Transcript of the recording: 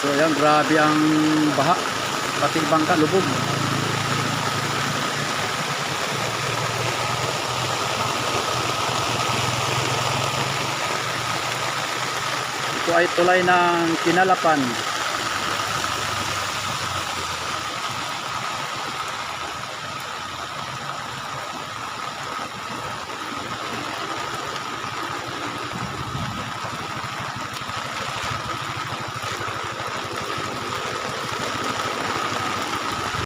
So ayan, grabe ang baha, pati bangka lubog. Ito ay tulay ng Kinalapan.